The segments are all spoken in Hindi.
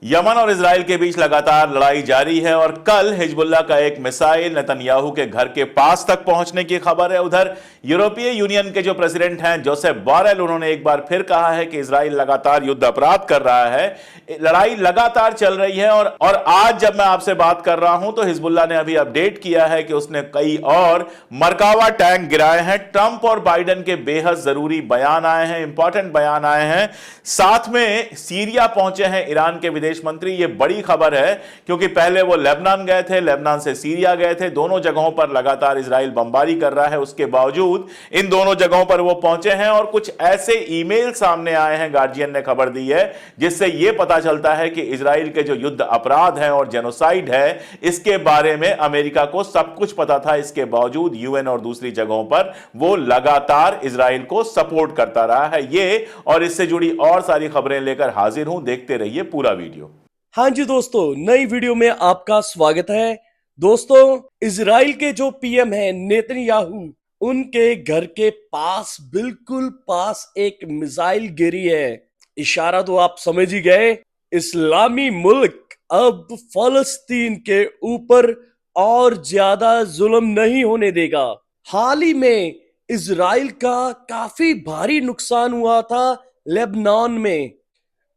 यमन और इजराइल के बीच लगातार लड़ाई जारी है और कल हिजबुल्लाह का एक मिसाइल नेतन्याहू के घर के पास तक पहुंचने की खबर है। उधर यूरोपीय यूनियन के जो प्रेसिडेंट हैं जोसेफ बोरेल, उन्होंने एक बार फिर कहा है कि इजराइल लगातार युद्ध अपराध कर रहा है। लड़ाई लगातार चल रही है और आज जब मैं आपसे बात कर रहा हूं तो हिजबुल्लाह ने अभी अपडेट किया है कि उसने कई और मरकावा टैंक गिराए हैं। ट्रंप और बाइडेन के बेहद जरूरी बयान आए हैं, इंपॉर्टेंट बयान आए हैं। साथ में सीरिया पहुंचे हैं ईरान के विदेश मंत्री। ये बड़ी खबर है क्योंकि पहले वो लेबनान गए थे, लेबनान से सीरिया गए थे। दोनों जगहों पर लगातार इजराइल बमबारी कर रहा है, उसके बावजूद इन दोनों जगहों पर वो पहुंचे हैं और कुछ ऐसे ईमेल सामने आए हैं, गार्जियन ने खबर दी है, जिससे यह पता चलता है कि इजराइल के जो युद्ध अपराध हैं और जेनोसाइड है, इसके बारे में अमेरिका को सब कुछ पता था। इसके बावजूद यूएन और दूसरी जगहों पर वो लगातार इजराइल को सपोर्ट करता रहा है। ये और इससे जुड़ी और सारी खबरें लेकर हाजिर हूं, देखते रहिए पूरा वीडियो। हाँ जी दोस्तों, नई वीडियो में आपका स्वागत है। दोस्तों, इजराइल के जो पीएम हैं नेतन्याहू, उनके घर के पास बिल्कुल पास एक मिसाइल गिरी है। इशारा तो आप समझ ही गए। इस्लामी मुल्क अब फलस्तीन के ऊपर और ज्यादा जुल्म नहीं होने देगा। हाल ही में इजराइल का काफी भारी नुकसान हुआ था लेबनान में,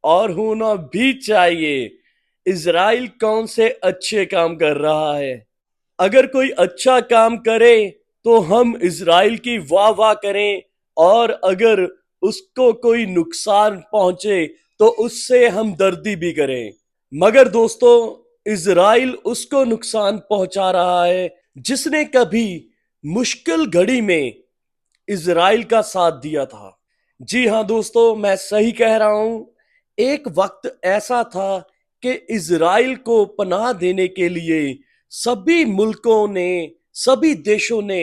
और होना भी चाहिए। इजराइल कौन से अच्छे काम कर रहा है। अगर कोई अच्छा काम करे तो हम इजराइल की वाह वाह करें, और अगर उसको कोई नुकसान पहुंचे तो उससे हम दर्दी भी करें। मगर दोस्तों, इजराइल उसको नुकसान पहुंचा रहा है जिसने कभी मुश्किल घड़ी में इजराइल का साथ दिया था। जी हाँ दोस्तों, मैं सही कह रहा हूं। एक वक्त ऐसा था कि इजराइल को पनाह देने के लिए सभी मुल्कों ने, सभी देशों ने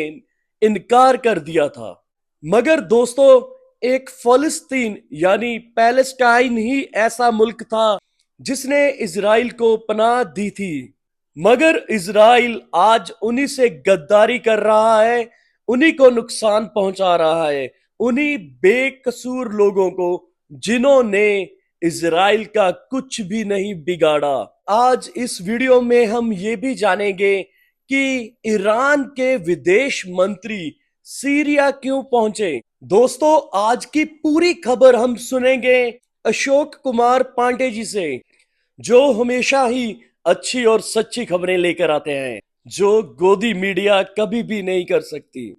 इनकार कर दिया था। मगर दोस्तों, एक फलस्तीन यानी पैलेस्टाइन ही ऐसा मुल्क था जिसने इजराइल को पनाह दी थी। मगर इजराइल आज उन्हीं से गद्दारी कर रहा है, उन्हीं को नुकसान पहुंचा रहा है, उन्हीं बेकसूर लोगों को जिन्होंने इजराइल का कुछ भी नहीं बिगाड़ा। आज इस वीडियो में हम ये भी जानेंगे कि ईरान के विदेश मंत्री सीरिया क्यों पहुंचे। दोस्तों, आज की पूरी खबर हम सुनेंगे अशोक कुमार पांडे जी से, जो हमेशा ही अच्छी और सच्ची खबरें लेकर आते हैं, जो गोदी मीडिया कभी भी नहीं कर सकती।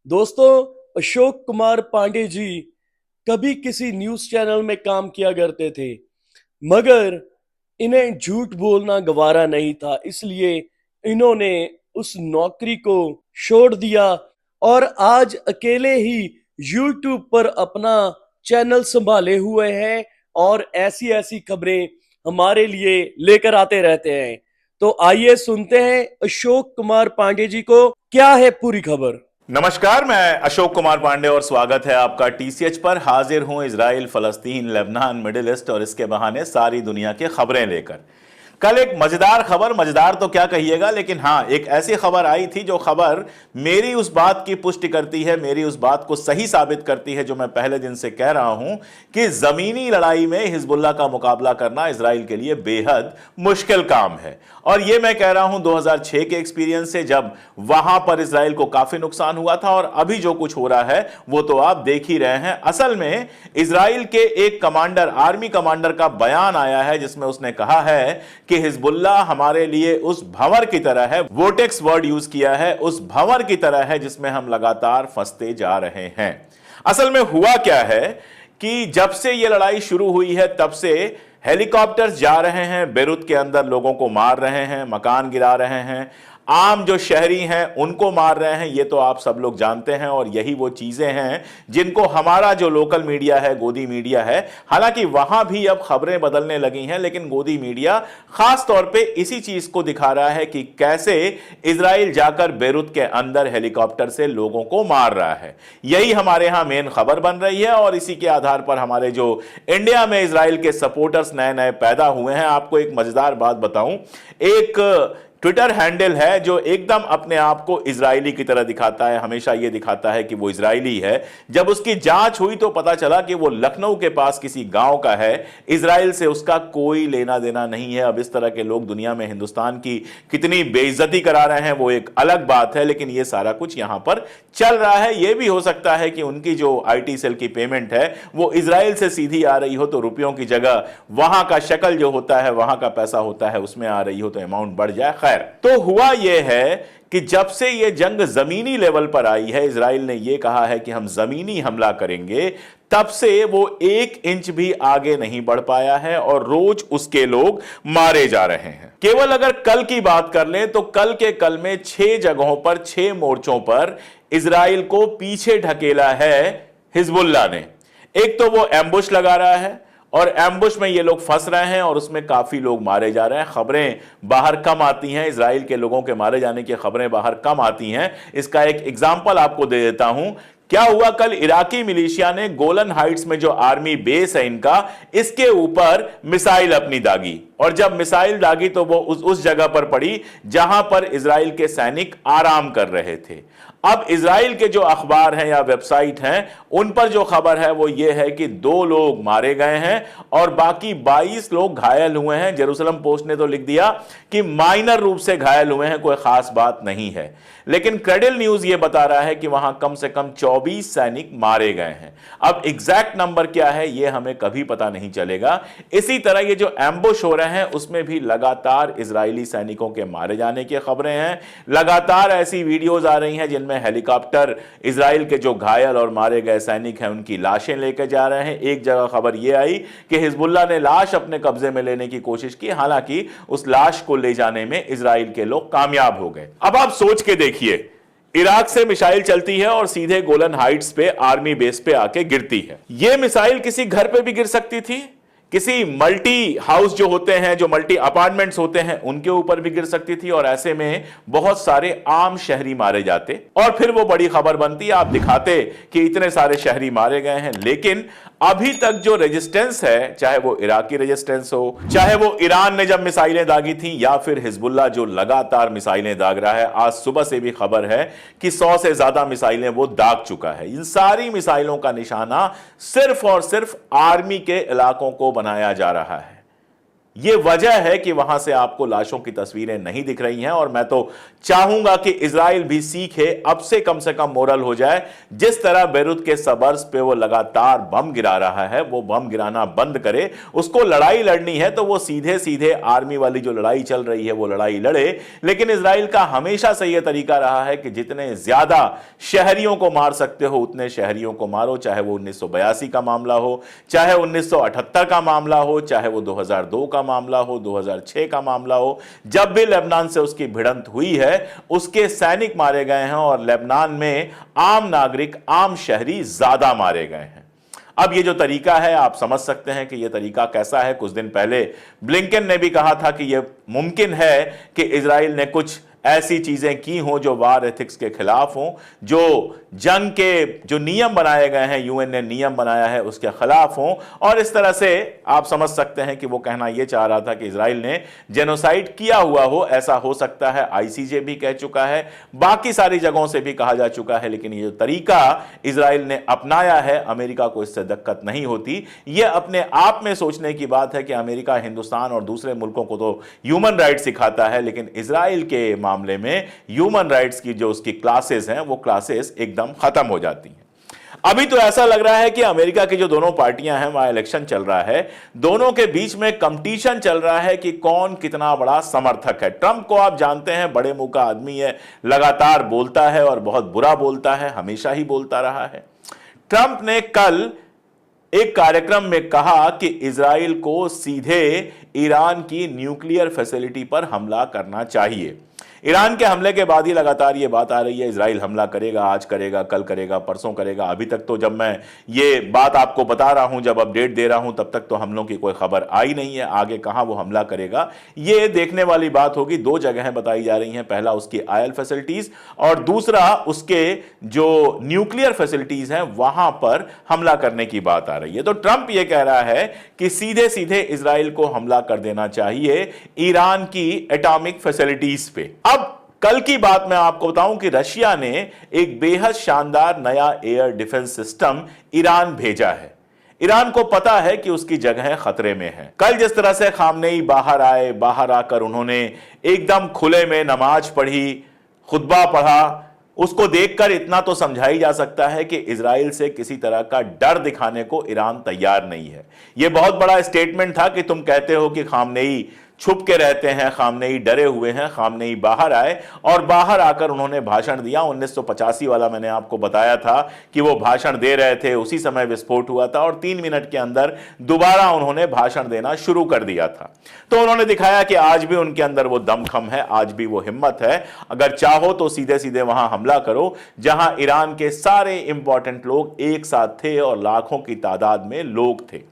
दोस्तों, अशोक कुमार पांडे जी कभी किसी न्यूज चैनल में काम किया करते थे, मगर इन्हें झूठ बोलना गवारा नहीं था, इसलिए इन्होंने उस नौकरी को छोड़ दिया और आज अकेले ही यूट्यूब पर अपना चैनल संभाले हुए हैं और ऐसी ऐसी खबरें हमारे लिए लेकर आते रहते हैं। तो आइए सुनते हैं अशोक कुमार पांडे जी को, क्या है पूरी खबर। नमस्कार, मैं अशोक कुमार पांडे और स्वागत है आपका टीसीएच पर। हाजिर हूं इजराइल, फलस्तीन, लेबनान, मिडिल ईस्ट और इसके बहाने सारी दुनिया की खबरें लेकर। कल एक मजेदार खबर, मजेदार तो क्या कहिएगा, लेकिन हाँ, एक ऐसी खबर आई थी जो खबर मेरी उस बात की पुष्टि करती है, मेरी उस बात को सही साबित करती है जो मैं पहले दिन से कह रहा हूं कि जमीनी लड़ाई में हिजबुल्लाह का मुकाबला करना इजराइल के लिए बेहद मुश्किल काम है। और यह मैं कह रहा हूं 2006 के एक्सपीरियंस से, जब वहां पर इजराइल को काफी नुकसान हुआ था, और अभी जो कुछ हो रहा है वो तो आप देख ही रहे हैं। असल में इजराइल के एक कमांडर, आर्मी कमांडर का बयान आया है जिसमें उसने कहा है कि हिजबुल्लाह हमारे लिए उस भंवर की तरह है, वोटेक्स वर्ड यूज किया है, उस भंवर की तरह है जिसमें हम लगातार फंसते जा रहे हैं। असल में हुआ क्या है कि जब से यह लड़ाई शुरू हुई है तब से हेलीकॉप्टर्स जा रहे हैं, बेरूत के अंदर लोगों को मार रहे हैं, मकान गिरा रहे हैं, आम जो शहरी हैं उनको मार रहे हैं। ये तो आप सब लोग जानते हैं और यही वो चीजें हैं जिनको हमारा जो लोकल मीडिया है, गोदी मीडिया है, हालांकि वहां भी अब खबरें बदलने लगी हैं, लेकिन गोदी मीडिया खास तौर पे इसी चीज को दिखा रहा है कि कैसे इजराइल जाकर बेरूत के अंदर हेलीकॉप्टर से लोगों को मार रहा है। यही हमारे यहां मेन खबर बन रही है और इसी के आधार पर हमारे जो इंडिया में इजराइल के सपोर्टर्स नए नए पैदा हुए हैं। आपको एक मजेदार बात बताऊं, एक ट्विटर हैंडल है जो एकदम अपने आप को इजरायली की तरह दिखाता है, हमेशा यह दिखाता है कि वो इजरायली है। जब उसकी जांच हुई तो पता चला कि वो लखनऊ के पास किसी गांव का है, इजराइल से उसका कोई लेना देना नहीं है। अब इस तरह के लोग दुनिया में हिंदुस्तान की कितनी बेइज्जती करा रहे हैं वो एक अलग बात है, लेकिन ये सारा कुछ यहां पर चल रहा है। यह भी हो सकता है कि उनकी जो आईटी सेल की पेमेंट है वो इजराइल से सीधी आ रही हो, तो रुपयों की जगह वहां का शक्ल जो होता है, वहां का पैसा होता है, उसमें आ रही हो तो अमाउंट बढ़ जाए। खैर, तो हुआ यह है कि जब से यह जंग जमीनी लेवल पर आई है, इजराइल ने यह कहा है कि हम जमीनी हमला करेंगे, तब से वो 1 इंच भी आगे नहीं बढ़ पाया है और रोज उसके लोग मारे जा रहे हैं। केवल अगर कल की बात कर लें तो कल के कल में 6 जगहों पर, 6 मोर्चों पर इजराइल को पीछे ढकेला है हिजबुल्लाह ने। एक तो वो एम्बुश लगा रहा है और एम्बुश में ये लोग फंस रहे हैं और उसमें काफी लोग मारे जा रहे हैं। खबरें बाहर कम आती हैं, इजराइल के लोगों के मारे जाने की खबरें बाहर कम आती हैं। इसका एक एग्जांपल आपको दे देता हूं। क्या हुआ, कल इराकी मिलिशिया ने गोलन हाइट्स में जो आर्मी बेस है इनका, इसके ऊपर मिसाइल अपनी दागी, और जब मिसाइल दागी तो वो उस जगह पर पड़ी जहां पर इजराइल के सैनिक आराम कर रहे थे। अब इजराइल के जो अखबार हैं या वेबसाइट हैं उन पर जो खबर है वो ये है कि 2 लोग मारे गए हैं और बाकी 22 लोग घायल हुए हैं। जेरूसलम पोस्ट ने तो लिख दिया कि माइनर रूप से घायल हुए हैं, कोई खास बात नहीं है। लेकिन क्रेडल न्यूज ये बता रहा है कि वहां कम से कम 24 सैनिक मारे गए हैं। अब एग्जैक्ट नंबर क्या है ये हमें कभी पता नहीं चलेगा। इसी तरह ये जो एम्बुश हो रहे हैं उसमें भी लगातार इजरायली सैनिकों के मारे जाने की खबरें हैं। लगातार ऐसी वीडियोज आ रही हैं जिनमें हेलीकॉप्टर इजराइल के जो घायल और मारे गए सैनिक हैं उनकी लाशें लेकर जा रहे हैं। एक जगह खबर यह आई कि हिजबुल्लाह ने लाश अपने कब्जे में लेने की कोशिश की, हालांकि उस लाश को ले जाने में इजराइल के लोग कामयाब हो गए। अब आप सोच के देखिए, इराक से मिसाइल चलती है और सीधे गोलन हाइट्स पे आर्मी बेस पे आके गिरती है। यह मिसाइल किसी घर पे भी गिर सकती थी, किसी मल्टी हाउस जो होते हैं, जो मल्टी अपार्टमेंट्स होते हैं, उनके ऊपर भी गिर सकती थी और ऐसे में बहुत सारे आम शहरी मारे जाते और फिर वो बड़ी खबर बनती, आप दिखाते कि इतने सारे शहरी मारे गए हैं। लेकिन अभी तक जो रेजिस्टेंस है, चाहे वो इराकी रेजिस्टेंस हो, चाहे वो ईरान ने जब मिसाइलें दागी थी, या फिर हिजबुल्लाह जो लगातार मिसाइलें दाग रहा है, आज सुबह से भी खबर है कि 100 से ज्यादा मिसाइलें वो दाग चुका है। इन सारी मिसाइलों का निशाना सिर्फ और सिर्फ आर्मी के इलाकों को बनाया जा रहा है। यह वजह है कि वहां से आपको लाशों की तस्वीरें नहीं दिख रही हैं। और मैं तो चाहूंगा कि इजराइल भी सीखे, अब से कम मोरल हो जाए। जिस तरह बेरूत के सबर्स पे वो लगातार बम गिरा रहा है, वो बम गिराना बंद करे। उसको लड़ाई लड़नी है तो वो सीधे सीधे आर्मी वाली जो लड़ाई चल रही है वो लड़ाई लड़े। लेकिन इजराइल का हमेशा से यह तरीका रहा है कि जितने ज्यादा शहरियों को मार सकते हो उतने शहरियों को मारो, चाहे वो 1982 का मामला हो, चाहे 1978 का मामला हो, चाहे वो 2002 का मामला हो, 2006 का मामला हो। जब भी लेबनान से उसकी भिड़ंत हुई है उसके सैनिक मारे गए हैं और लेबनान में आम नागरिक, आम शहरी ज्यादा मारे गए हैं। अब ये जो तरीका है आप समझ सकते हैं कि यह तरीका कैसा है। कुछ दिन पहले ब्लिंकन ने भी कहा था कि यह मुमकिन है कि इजराइल ने कुछ ऐसी चीजें की हों जो वार एथिक्स के खिलाफ हों, जो जंग के जो नियम बनाए गए हैं, यूएन ने नियम बनाया है, उसके खिलाफ हों। और इस तरह से आप समझ सकते हैं कि वो कहना यह चाह रहा था कि इजराइल ने जेनोसाइड किया हुआ हो। ऐसा हो सकता है, आईसीजे भी कह चुका है, बाकी सारी जगहों से भी कहा जा चुका है। लेकिन ये जो तरीका इजराइल ने अपनाया है, अमेरिका को इससे दिक्कत नहीं होती। यह अपने आप में सोचने की बात है कि अमेरिका हिंदुस्तान और दूसरे मुल्कों को तो ह्यूमन राइट सिखाता है, लेकिन इजराइल के मामले में ह्यूमन राइट्स की जो उसकी क्लासेस हैं वो क्लासेस एकदम खत्म हो जाती हैं। अभी तो ऐसा लग रहा है कि अमेरिका की जो दोनों पार्टियां हैं, वहां इलेक्शन चल रहा है, दोनों के बीच में कंपटीशन चल रहा है कि कौन कितना बड़ा समर्थक है। ट्रंप को आप जानते हैं, बड़े मुंह का आदमी है, लगातार बोलता है और बहुत बुरा बोलता है, हमेशा ही बोलता रहा है। ट्रंप ने कल एक कार्यक्रम में कहा कि इजराइल को सीधे ईरान की न्यूक्लियर फैसिलिटी पर हमला करना चाहिए। ईरान के हमले के बाद ही लगातार ये बात आ रही है इजराइल हमला करेगा, आज करेगा, कल करेगा, परसों करेगा। अभी तक तो जब मैं ये बात आपको बता रहा हूं, जब अपडेट दे रहा हूं, तब तक तो हमलों की कोई खबर आई नहीं है। आगे कहां वो हमला करेगा ये देखने वाली बात होगी। दो जगहें बताई जा रही हैं, पहला उसकी ऑयल फैसिलिटीज और दूसरा उसके जो न्यूक्लियर फैसिलिटीज हैं वहां पर हमला करने की बात आ रही है। तो ट्रंप ये कह रहा है कि सीधे सीधे इजराइल को हमला कर देना चाहिए ईरान की एटॉमिक फैसिलिटीज पे। अब कल की बात मैं आपको बताऊं कि रशिया ने एक बेहद शानदार नया एयर डिफेंस सिस्टम ईरान भेजा है। ईरान को पता है कि उसकी जगह खतरे में है। कल जिस तरह से खामनेई बाहर आए, बाहर आकर उन्होंने एकदम खुले में नमाज पढ़ी, खुतबा पढ़ा, उसको देखकर इतना तो समझा ही जा सकता है कि इजराइल से किसी तरह का डर दिखाने को ईरान तैयार नहीं है। यह बहुत बड़ा स्टेटमेंट था कि तुम कहते हो कि खामनेई छुप के रहते हैं, खामनेई डरे हुए हैं। खामनेई बाहर आए और बाहर आकर उन्होंने भाषण दिया। 1985 वाला मैंने आपको बताया था कि वो भाषण दे रहे थे, उसी समय विस्फोट हुआ था और 3 मिनट के अंदर दोबारा उन्होंने भाषण देना शुरू कर दिया था। तो उन्होंने दिखाया कि आज भी उनके अंदर वो दमखम है, आज भी वो हिम्मत है। अगर चाहो तो सीधे सीधे वहां हमला करो जहां ईरान के सारे इंपॉर्टेंट लोग एक साथ थे और लाखों की तादाद में लोग थे।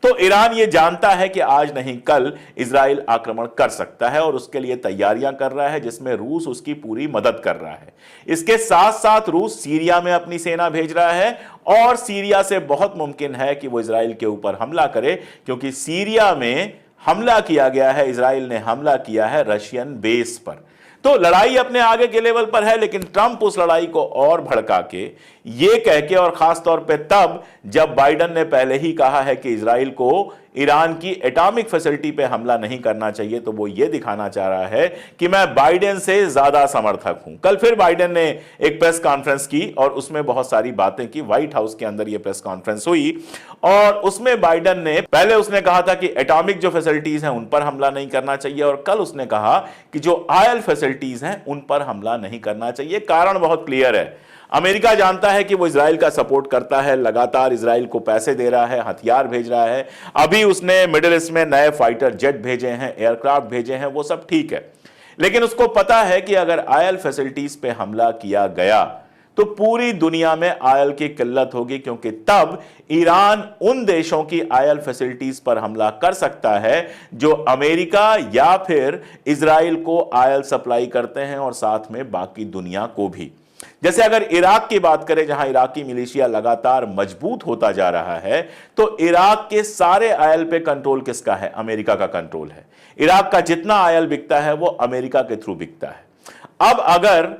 तो ईरान ये जानता है कि आज नहीं कल इजराइल आक्रमण कर सकता है और उसके लिए तैयारियां कर रहा है, जिसमें रूस उसकी पूरी मदद कर रहा है। इसके साथ साथ रूस सीरिया में अपनी सेना भेज रहा है और सीरिया से बहुत मुमकिन है कि वो इजराइल के ऊपर हमला करे, क्योंकि सीरिया में हमला किया गया है, इजराइल ने हमला किया है रशियन बेस पर। तो लड़ाई अपने आगे के लेवल पर है, लेकिन ट्रंप उस लड़ाई को और भड़का के ये कह के, और खास तौर पे तब जब बाइडन ने पहले ही कहा है कि इजराइल को ईरान की एटॉमिक फैसिलिटी पे हमला नहीं करना चाहिए, तो वो ये दिखाना चाह रहा है कि मैं बाइडेन से ज्यादा समर्थक हूं। कल फिर बाइडेन ने एक प्रेस कॉन्फ्रेंस की और उसमें बहुत सारी बातें की। व्हाइट हाउस के अंदर ये प्रेस कॉन्फ्रेंस हुई और उसमें बाइडेन ने पहले उसने कहा था कि एटॉमिक जो फैसिलिटीज हैं उन पर हमला नहीं करना चाहिए, और कल उसने कहा कि जो ऑयल फैसिलिटीज हैं उन पर हमला नहीं करना चाहिए। कारण बहुत क्लियर है। अमेरिका जानता है कि वो इजराइल का सपोर्ट करता है, लगातार इजराइल को पैसे दे रहा है, हथियार भेज रहा है। अभी उसने मिडिल ईस्ट में नए फाइटर जेट भेजे हैं, एयरक्राफ्ट भेजे हैं, वो सब ठीक है। लेकिन उसको पता है कि अगर ऑयल फैसिलिटीज पे हमला किया गया तो पूरी दुनिया में ऑयल की किल्लत होगी, क्योंकि तब ईरान उन देशों की ऑयल फैसिलिटीज पर हमला कर सकता है जो अमेरिका या फिर इजराइल को ऑयल सप्लाई करते हैं और साथ में बाकी दुनिया को भी। जैसे अगर इराक की बात करें, जहां इराकी मिलिशिया लगातार मजबूत होता जा रहा है, तो इराक के सारे ऑयल पे कंट्रोल किसका है? अमेरिका का कंट्रोल है। इराक का जितना ऑयल बिकता है वो अमेरिका के थ्रू बिकता है। अब अगर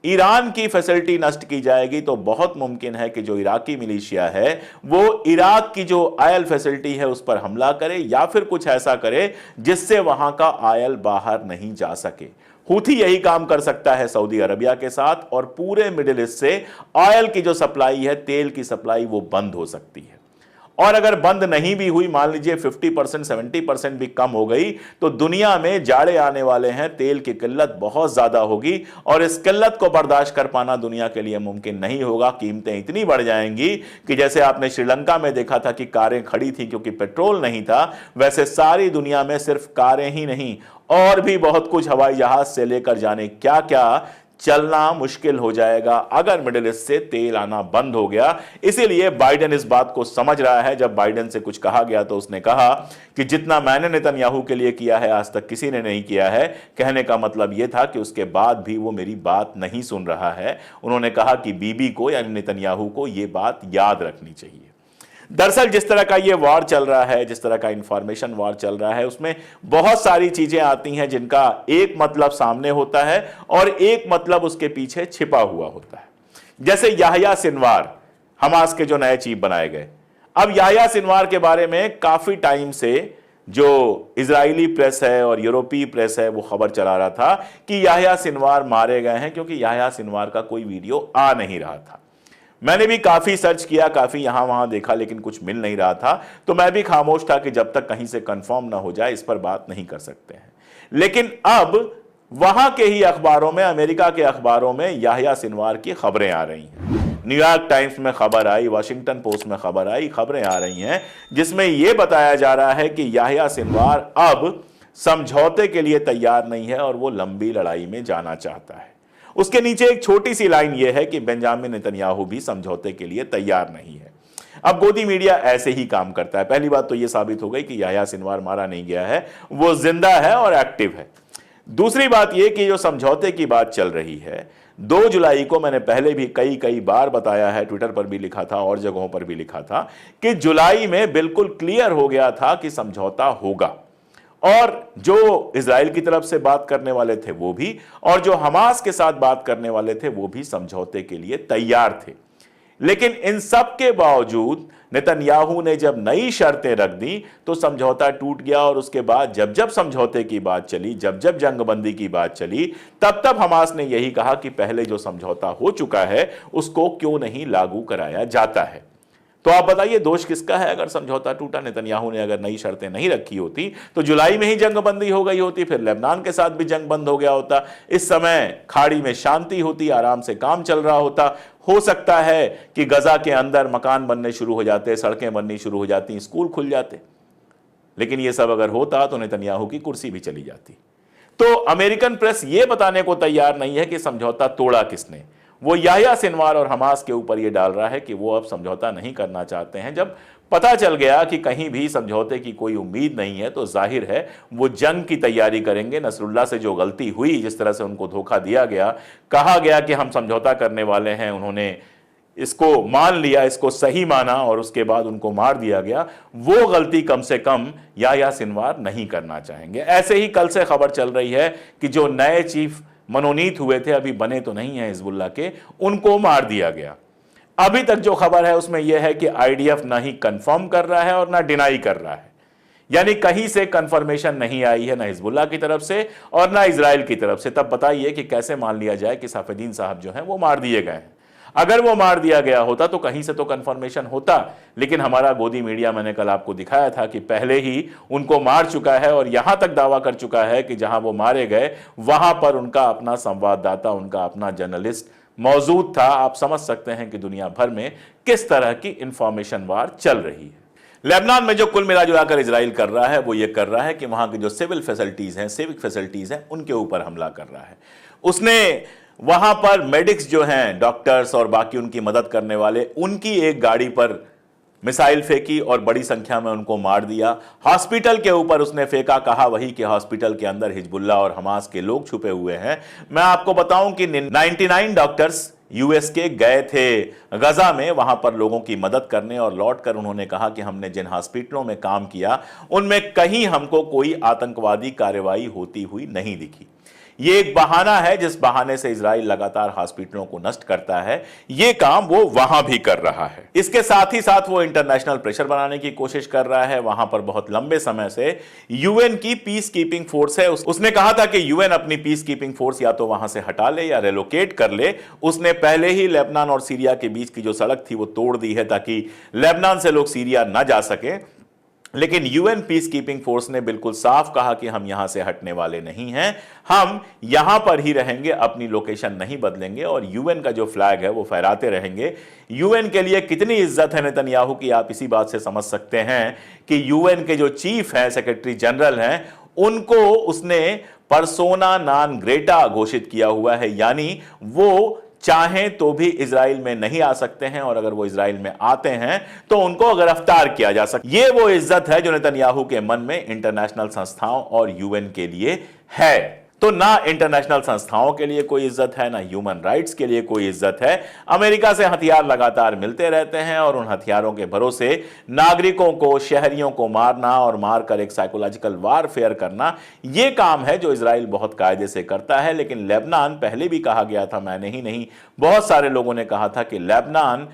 ईरान की फैसिलिटी नष्ट की जाएगी तो बहुत मुमकिन है कि जो इराकी मिलिशिया है वो इराक की जो ऑयल फैसिलिटी है उस पर हमला करे या फिर कुछ ऐसा करे जिससे वहां का ऑयल बाहर नहीं जा सके। हूथी यही काम कर सकता है सऊदी अरबिया के साथ, और पूरे मिडिल ईस्ट से ऑयल की जो सप्लाई है, तेल की सप्लाई, वो बंद हो सकती है। और अगर बंद नहीं भी हुई, मान लीजिए 50% 70% भी कम हो गई, तो दुनिया में जाड़े आने वाले हैं, तेल की किल्लत बहुत ज्यादा होगी और इस किल्लत को बर्दाश्त कर पाना दुनिया के लिए मुमकिन नहीं होगा। कीमतें इतनी बढ़ जाएंगी कि जैसे आपने श्रीलंका में देखा था कि कारें खड़ी थी क्योंकि पेट्रोल नहीं था, वैसे सारी दुनिया में सिर्फ कारें ही नहीं और भी बहुत कुछ हवाई जहाज से लेकर जाने क्या क्या चलना मुश्किल हो जाएगा अगर मिडिल ईस्ट से तेल आना बंद हो गया। इसीलिए बाइडेन इस बात को समझ रहा है। जब बाइडेन से कुछ कहा गया तो उसने कहा कि जितना मैंने नेतन्याहू के लिए किया है आज तक किसी ने नहीं किया है। कहने का मतलब यह था कि उसके बाद भी वो मेरी बात नहीं सुन रहा है। उन्होंने कहा कि बीबी को यानी नेतन्याहू को यह बात याद रखनी चाहिए। दरअसल जिस तरह का ये वॉर चल रहा है, जिस तरह का इंफॉर्मेशन वॉर चल रहा है, उसमें बहुत सारी चीजें आती हैं जिनका एक मतलब सामने होता है और एक मतलब उसके पीछे छिपा हुआ होता है। जैसे याह्या सिनवार, हमास के जो नए चीफ बनाए गए। अब याह्या सिनवार के बारे में काफी टाइम से जो इजरायली प्रेस है और यूरोपीय प्रेस है वो खबर चला रहा था कि याह्या सिनवार मारे गए हैं, क्योंकि याह्या सिनवार का कोई वीडियो आ नहीं रहा था। मैंने भी काफी सर्च किया, काफी यहां वहां देखा, लेकिन कुछ मिल नहीं रहा था। तो मैं भी खामोश था कि जब तक कहीं से कंफर्म ना हो जाए इस पर बात नहीं कर सकते हैं। लेकिन अब वहां के ही अखबारों में, अमेरिका के अखबारों में याह्या सिनवार की खबरें आ रही हैं। न्यूयॉर्क टाइम्स में खबर आई, वॉशिंगटन पोस्ट में खबर आई, खबरें आ रही हैं जिसमें यह बताया जा रहा है कि याह्या सिनवार अब समझौते के लिए तैयार नहीं है और वो लंबी लड़ाई में जाना चाहता है। उसके नीचे एक छोटी सी लाइन यह है कि बेंजामिन नेतन्याहू भी समझौते के लिए तैयार नहीं है। अब गोदी मीडिया ऐसे ही काम करता है। पहली बात तो यह साबित हो गई कि याह्या सिनवार मारा नहीं गया है, वो जिंदा है और एक्टिव है। दूसरी बात यह कि जो समझौते की बात चल रही है, 2 जुलाई को मैंने पहले भी कई बार बताया है, ट्विटर पर भी लिखा था और जगहों पर भी लिखा था कि जुलाई में बिल्कुल क्लियर हो गया था कि समझौता होगा, और जो इजराइल की तरफ से बात करने वाले थे वो भी, और जो हमास के साथ बात करने वाले थे वो भी समझौते के लिए तैयार थे। लेकिन इन सब के बावजूद नेतन्याहू ने जब नई शर्तें रख दी तो समझौता टूट गया, और उसके बाद जब जब समझौते की बात चली, जब जब जंगबंदी की बात चली, तब तब हमास ने यही कहा कि पहले जो समझौता हो चुका है उसको क्यों नहीं लागू कराया जाता है। तो आप बताइए दोष किसका है? अगर समझौता टूटा, नेतन्याहू ने अगर नई शर्तें नहीं रखी होती तो जुलाई में ही जंगबंदी हो गई होती, फिर लेबनान के साथ भी जंग बंद हो गया होता, इस समय खाड़ी में शांति होती, आराम से काम चल रहा होता। हो सकता है कि गजा के अंदर मकान बनने शुरू हो जाते, सड़कें बननी शुरू हो जाती, स्कूल खुल जाते। लेकिन यह सब अगर होता तो नेतन्याहू की कुर्सी भी चली जाती। तो अमेरिकन प्रेस यह बताने को तैयार नहीं है कि समझौता तोड़ा किसने। वो याह्या सिनवार और हमास के ऊपर यह डाल रहा है कि वो अब समझौता नहीं करना चाहते हैं। जब पता चल गया कि कहीं भी समझौते की कोई उम्मीद नहीं है तो जाहिर है वो जंग की तैयारी करेंगे। नसरुल्लाह से जो गलती हुई, जिस तरह से उनको धोखा दिया गया, कहा गया कि हम समझौता करने वाले हैं, उन्होंने इसको मान लिया, इसको सही माना और उसके बाद उनको मार दिया गया, वो गलती कम से कम याह्या सिनवार नहीं करना चाहेंगे। ऐसे ही कल से खबर चल रही है कि जो नए चीफ मनोनीत हुए थे, अभी बने तो नहीं हैं हिजबुल्लाह के, उनको मार दिया गया। अभी तक जो खबर है उसमें यह है कि आईडीएफ ना ही कंफर्म कर रहा है और ना डिनाई कर रहा है, यानी कहीं से कंफर्मेशन नहीं आई है, ना हिजबुल्लाह की तरफ से और ना इजराइल की तरफ से। तब बताइए कि कैसे मान लिया जाए कि सैफुद्दीन साहब जो हैं वो मार दिए गए हैं। अगर वो मार दिया गया होता तो कहीं से तो कंफर्मेशन होता, लेकिन हमारा गोदी मीडिया, मैंने कल आपको दिखाया था कि पहले ही उनको मार चुका है और यहां तक दावा कर चुका है कि जहां वो मारे गए वहां पर उनका अपना संवाददाता, उनका अपना जर्नलिस्ट मौजूद था। आप समझ सकते हैं कि दुनिया भर में किस तरह की इंफॉर्मेशन वार चल रही है। लेबनान में जो कुल मिला जुलाकर इजराइल कर रहा है वो ये कर रहा है कि वहां की जो सिविल फैसिलिटीज हैं, सिविक फैसिलिटीज हैं, उनके ऊपर हमला कर रहा है। उसने वहां पर मेडिक्स जो हैं, डॉक्टर्स और बाकी उनकी मदद करने वाले, उनकी एक गाड़ी पर मिसाइल फेंकी और बड़ी संख्या में उनको मार दिया। हॉस्पिटल के ऊपर उसने फेंका, कहा वही कि हॉस्पिटल के अंदर हिजबुल्लाह और हमास के लोग छुपे हुए हैं। मैं आपको बताऊं कि 99 डॉक्टर्स यूएस के गए थे गजा में वहां पर लोगों की मदद करने, और लौटकर उन्होंने कहा कि हमने जिन हॉस्पिटलों में काम किया उनमें कहीं हमको कोई आतंकवादी कार्रवाई होती हुई नहीं दिखी। ये एक बहाना है जिस बहाने से इजराइल लगातार हॉस्पिटलों को नष्ट करता है। ये काम वो वहां भी कर रहा है। इसके साथ ही साथ वो इंटरनेशनल प्रेशर बनाने की कोशिश कर रहा है। वहां पर बहुत लंबे समय से यूएन की पीस कीपिंग फोर्स है। उसने कहा था कि यूएन अपनी पीस कीपिंग फोर्स या तो वहां से हटा ले या रेलोकेट कर ले। उसने पहले ही लेबनान और सीरिया के बीच की जो सड़क थी वो तोड़ दी है ताकि लेबनान से लोग सीरिया ना जा सके। लेकिन यूएन पीस कीपिंग फोर्स ने बिल्कुल साफ कहा कि हम यहां से हटने वाले नहीं हैं, हम यहां पर ही रहेंगे, अपनी लोकेशन नहीं बदलेंगे और यूएन का जो फ्लैग है वो फहराते रहेंगे। यूएन के लिए कितनी इज्जत है नेतन्याहू की, आप इसी बात से समझ सकते हैं कि यूएन के जो चीफ हैं, सेक्रेटरी जनरल हैं, उनको उसने पर्सोना नॉन ग्रेटा घोषित किया हुआ है, यानी वो चाहें तो भी इजराइल में नहीं आ सकते हैं, और अगर वो इजराइल में आते हैं तो उनको गिरफ्तार किया जा सकता है। ये वो इज्जत है जो नेतन्याहू के मन में इंटरनेशनल संस्थाओं और यूएन के लिए है। तो ना इंटरनेशनल संस्थाओं के लिए कोई इज्जत है, ना ह्यूमन राइट्स के लिए कोई इज्जत है। अमेरिका से हथियार लगातार मिलते रहते हैं और उन हथियारों के भरोसे नागरिकों को, शहरियों को मारना और मारकर एक साइकोलॉजिकल वारफेयर करना, यह काम है जो इजराइल बहुत कायदे से करता है। लेकिन लेबनान, पहले भी कहा गया था, मैंने ही नहीं, बहुत सारे लोगों ने कहा था कि लेबनान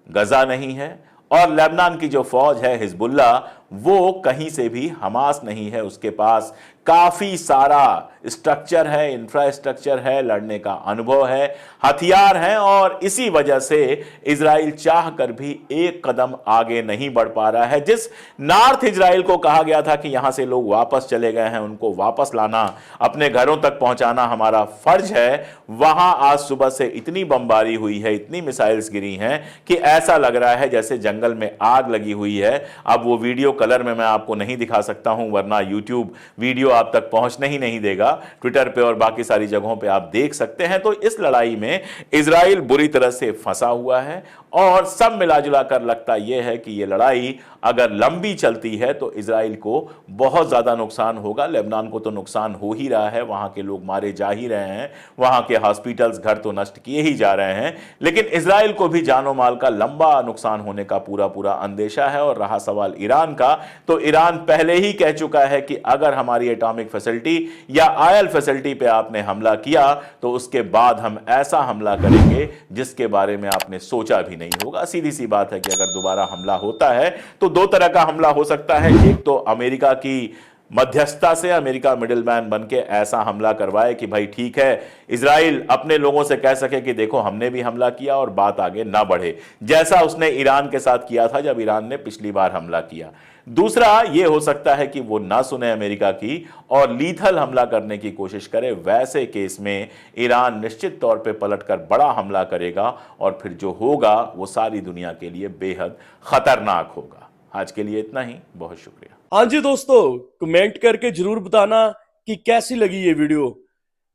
गजा नहीं है और लेबनान की जो फौज है हिजबुल्लाह, वो कहीं से भी हमास नहीं है। उसके पास काफी सारा स्ट्रक्चर है, इंफ्रास्ट्रक्चर है, लड़ने का अनुभव है, हथियार हैं, और इसी वजह से इजराइल चाहकर भी एक कदम आगे नहीं बढ़ पा रहा है। जिस नॉर्थ इजराइल को कहा गया था कि यहां से लोग वापस चले गए हैं, उनको वापस लाना, अपने घरों तक पहुंचाना हमारा फर्ज है, वहां आज सुबह से इतनी बमबारी हुई है, इतनी मिसाइल्स गिरी हैं कि ऐसा लग रहा है जैसे जंगल में आग लगी हुई है। अब वो वीडियो कलर में मैं आपको नहीं दिखा सकता हूं, वरना यूट्यूब वीडियो आप तक पहुंचने ही नहीं देगा। ट्विटर पे और बाकी सारी जगहों पे आप देख सकते हैं। तो इस लड़ाई में इजराइल बुरी तरह से फंसा हुआ है और सब मिला जुला कर लगता यह है कि यह लड़ाई अगर लंबी चलती है तो इजराइल को बहुत ज्यादा नुकसान होगा। लेबनान को तो नुकसान हो ही रहा है, वहां के लोग मारे जा ही रहे हैं, वहां के हॉस्पिटल्स घर तो नष्ट किए ही जा रहे हैं, लेकिन इजराइल को भी जानो माल का लंबा नुकसान होने का पूरा पूरा अंदेशा है। और रहा सवाल ईरान का, तो ईरान पहले ही कह चुका है कि अगर हमारी एटॉमिक फैसिलिटी या आयल फैसिलिटी पे आपने हमला किया तो उसके बाद हम ऐसा हमला करेंगे जिसके बारे में आपने सोचा भी नहीं होगा। सीधी सी बात है कि अगर दोबारा हमला होता है तो दो तरह का हमला हो सकता है। एक तो अमेरिका की मध्यस्थता से अमेरिका मिडिलमैन बन के ऐसा हमला करवाए कि भाई ठीक है, इजराइल अपने लोगों से कह सके कि देखो हमने भी हमला किया और बात आगे ना बढ़े, जैसा उसने ईरान के साथ किया था जब ईरान ने पिछली बार हमला किया। दूसरा यह हो सकता है कि वो ना सुने अमेरिका की और लीथल हमला करने की कोशिश करे। वैसे केस में ईरान निश्चित तौर पे पलटकर बड़ा हमला करेगा और फिर जो होगा वो सारी दुनिया के लिए बेहद खतरनाक होगा। आज के लिए इतना ही, बहुत शुक्रिया। हाँ जी दोस्तों, कमेंट करके जरूर बताना कि कैसी लगी ये वीडियो।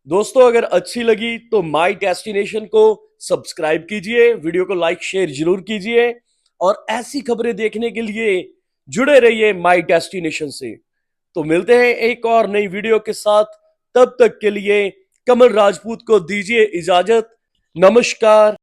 दोस्तों अगर अच्छी लगी तो माई डेस्टिनेशन को सब्सक्राइब कीजिए, वीडियो को लाइक शेयर जरूर कीजिए और ऐसी खबरें देखने के लिए जुड़े रहिए माई डेस्टिनेशन से। तो मिलते हैं एक और नई वीडियो के साथ, तब तक के लिए कमल राजपूत को दीजिए इजाजत। नमस्कार।